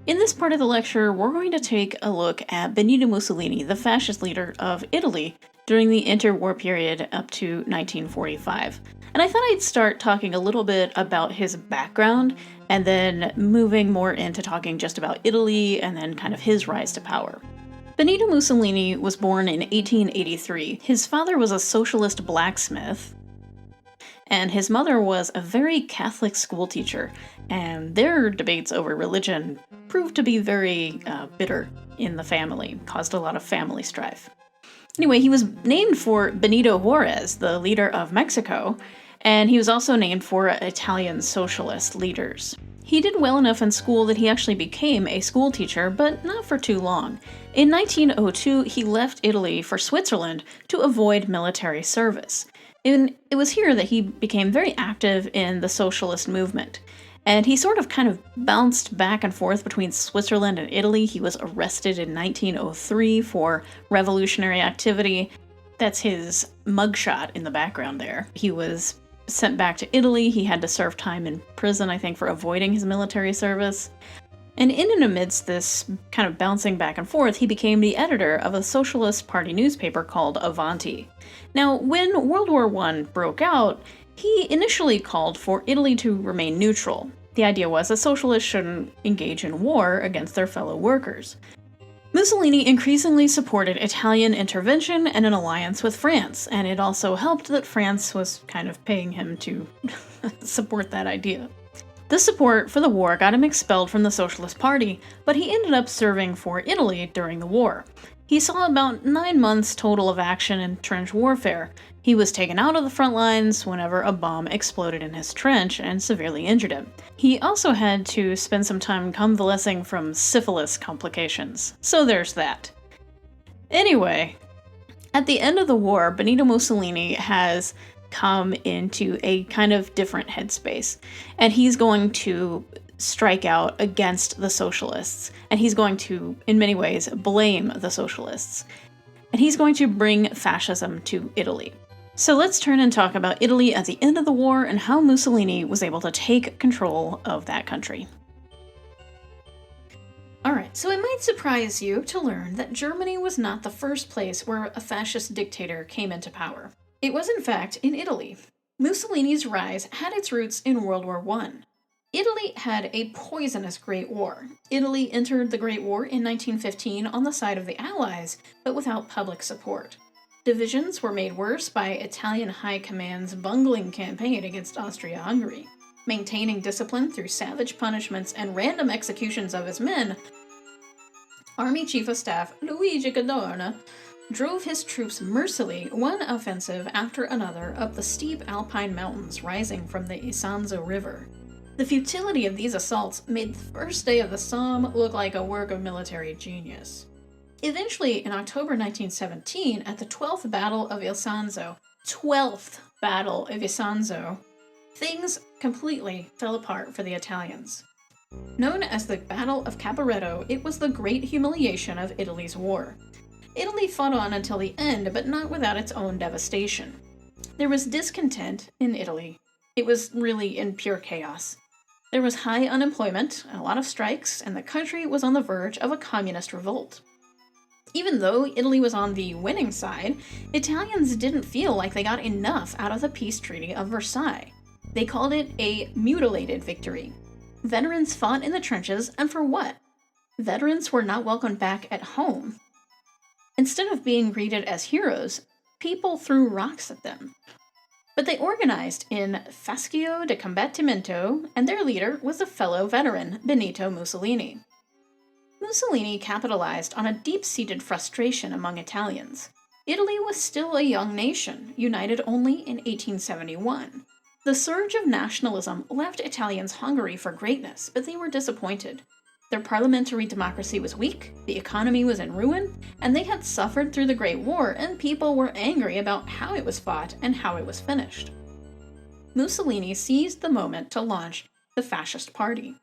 In this part of the lecture, we're going to take a look at Benito Mussolini, the fascist leader of Italy during the interwar period up to 1945. And I thought I'd start talking a little bit about his background, and then moving more into talking just about Italy and then kind of his rise to power. Benito Mussolini was born in 1883. His father was a socialist blacksmith, and his mother was a very Catholic schoolteacher, and their debates over religion proved to be very bitter in the family, caused a lot of family strife. Anyway, he was named for Benito Juarez, the leader of Mexico, and he was also named for Italian socialist leaders. He did well enough in school that he actually became a schoolteacher, but not for too long. In 1902, he left Italy for Switzerland to avoid military service. And it was here that he became very active in the socialist movement. And he sort of kind of bounced back and forth between Switzerland and Italy. He was arrested in 1903 for revolutionary activity. That's his mugshot in the background there. He was sent back to Italy. He had to serve time in prison, I think, for avoiding his military service. And in and amidst this kind of bouncing back and forth, he became the editor of a Socialist Party newspaper called Avanti. Now, when World War I broke out, he initially called for Italy to remain neutral. The idea was that socialists shouldn't engage in war against their fellow workers. Mussolini increasingly supported Italian intervention and an alliance with France, and it also helped that France was kind of paying him to support that idea. The support for the war got him expelled from the Socialist Party, but he ended up serving for Italy during the war. He saw about 9 months total of action in trench warfare. He was taken out of the front lines whenever a bomb exploded in his trench and severely injured him. He also had to spend some time convalescing from syphilis complications, so there's that. Anyway, at the end of the war, Benito Mussolini has come into a kind of different headspace, and he's going to strike out against the socialists, and he's going to, in many ways, blame the socialists, and he's going to bring fascism to Italy. So let's turn and talk about Italy at the end of the war and how Mussolini was able to take control of that country. Alright, so it might surprise you to learn that Germany was not the first place where a fascist dictator came into power. It was in fact in Italy. Mussolini's rise had its roots in World War I. Italy had a poisonous Great War. Italy entered the Great War in 1915 on the side of the Allies, but without public support. Divisions were made worse by Italian High Command's bungling campaign against Austria-Hungary. Maintaining discipline through savage punishments and random executions of his men, Army Chief of Staff Luigi Cadorna drove his troops mercilessly one offensive after another up the steep Alpine mountains rising from the Isonzo River. The futility of these assaults made the first day of the Somme look like a work of military genius. Eventually, in October 1917, at the 12th Battle of Isonzo, things completely fell apart for the Italians. Known as the Battle of Caporetto, it was the great humiliation of Italy's war. Italy fought on until the end, but not without its own devastation. There was discontent in Italy. It was really in pure chaos. There was high unemployment, a lot of strikes, and the country was on the verge of a communist revolt. Even though Italy was on the winning side, Italians didn't feel like they got enough out of the peace treaty of Versailles. They called it a mutilated victory. Veterans fought in the trenches, and for what? Veterans were not welcomed back at home. Instead of being greeted as heroes, people threw rocks at them. But they organized in Fascio de Combattimento, and their leader was a fellow veteran, Benito Mussolini. Mussolini capitalized on a deep-seated frustration among Italians. Italy was still a young nation, united only in 1871. The surge of nationalism left Italians hungry for greatness, but they were disappointed. Their parliamentary democracy was weak, the economy was in ruin, and they had suffered through the Great War, and people were angry about how it was fought and how it was finished. Mussolini seized the moment to launch the Fascist Party.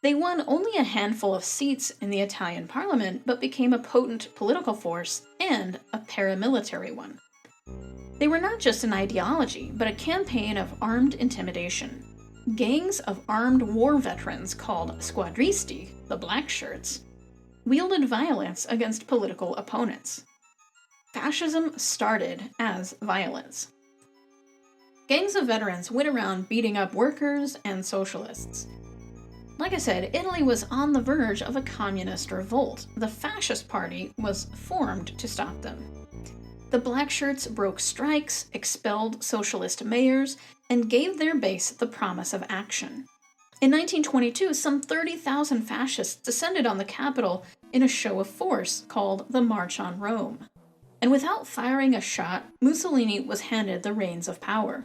They won only a handful of seats in the Italian parliament, but became a potent political force and a paramilitary one. They were not just an ideology, but a campaign of armed intimidation. Gangs of armed war veterans called squadristi, the black shirts, wielded violence against political opponents. Fascism started as violence. Gangs of veterans went around beating up workers and socialists. Like I said, Italy was on the verge of a communist revolt. The Fascist Party was formed to stop them. The black shirts broke strikes, expelled socialist mayors, and gave their base the promise of action. In 1922, some 30,000 fascists descended on the capital in a show of force called the March on Rome. And without firing a shot, Mussolini was handed the reins of power.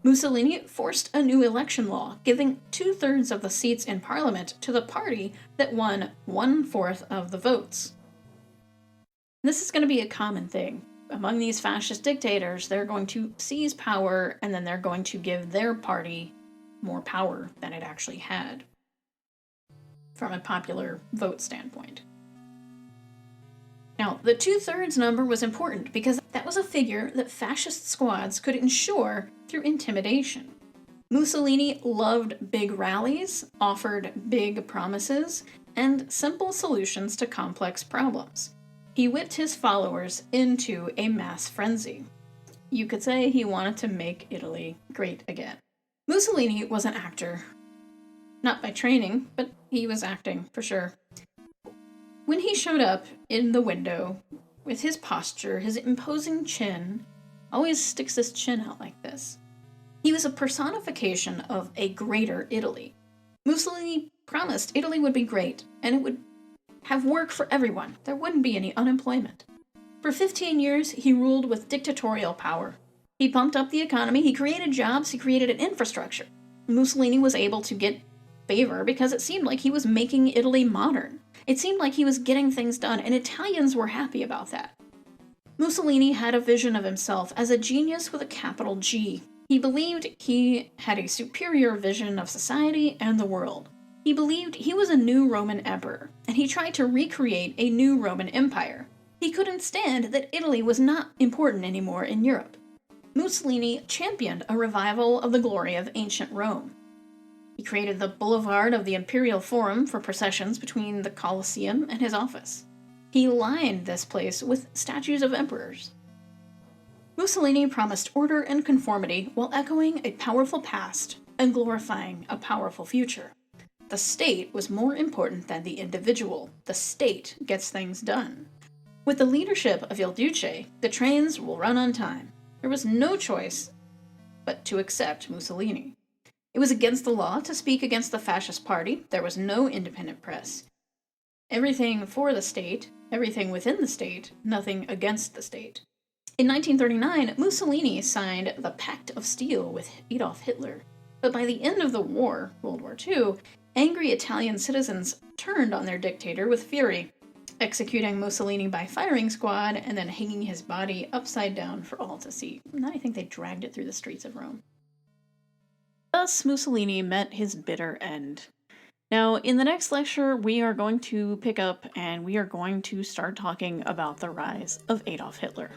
Mussolini forced a new election law, giving 2/3 of the seats in parliament to the party that won 1/4 of the votes. This is going to be a common thing. Among these fascist dictators, they're going to seize power and then they're going to give their party more power than it actually had, from a popular vote standpoint. Now, the 2/3 number was important because that was a figure that fascist squads could ensure through intimidation. Mussolini loved big rallies, offered big promises, and simple solutions to complex problems. He whipped his followers into a mass frenzy. You could say he wanted to make Italy great again. Mussolini was an actor. Not by training, but he was acting for sure. When he showed up in the window, with his posture, his imposing chin, always sticks his chin out like this, he was a personification of a greater Italy. Mussolini promised Italy would be great, and it would have work for everyone. There wouldn't be any unemployment. For 15 years, he ruled with dictatorial power. He pumped up the economy, he created jobs, he created an infrastructure. Mussolini was able to get favor because it seemed like he was making Italy modern. It seemed like he was getting things done, and Italians were happy about that. Mussolini had a vision of himself as a genius with a capital G. He believed he had a superior vision of society and the world. He believed he was a new Roman emperor, and he tried to recreate a new Roman Empire. He couldn't stand that Italy was not important anymore in Europe. Mussolini championed a revival of the glory of ancient Rome. He created the Boulevard of the Imperial Forum for processions between the Colosseum and his office. He lined this place with statues of emperors. Mussolini promised order and conformity while echoing a powerful past and glorifying a powerful future. The state was more important than the individual. The state gets things done. With the leadership of Il Duce, the trains will run on time. There was no choice but to accept Mussolini. It was against the law to speak against the fascist party. There was no independent press. Everything for the state, everything within the state, nothing against the state. In 1939, Mussolini signed the Pact of Steel with Adolf Hitler. But by the end of the war, World War II, angry Italian citizens turned on their dictator with fury, executing Mussolini by firing squad and then hanging his body upside down for all to see. And I think they dragged it through the streets of Rome. Thus, Mussolini met his bitter end. Now, in the next lecture, we are going to pick up and we are going to start talking about the rise of Adolf Hitler.